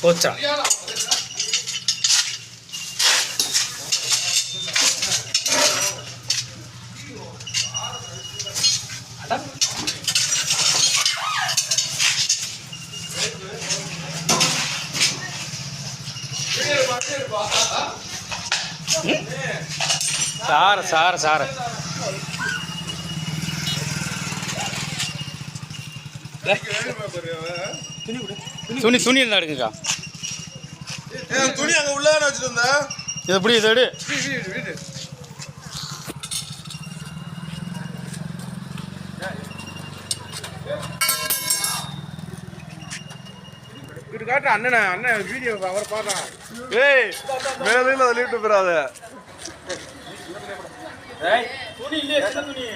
போச்சா சார துணி இருந்தா எடுங்கக்கா. துணி அங்க உள்ள வச்சிருந்தா இது எப்படி இது எடு. இது காட்டு அண்ணன் வீடியோ அவரை பாடுறான். ஏய் மேல லீட்டு போறாத. துணி இல்லையே, துணி.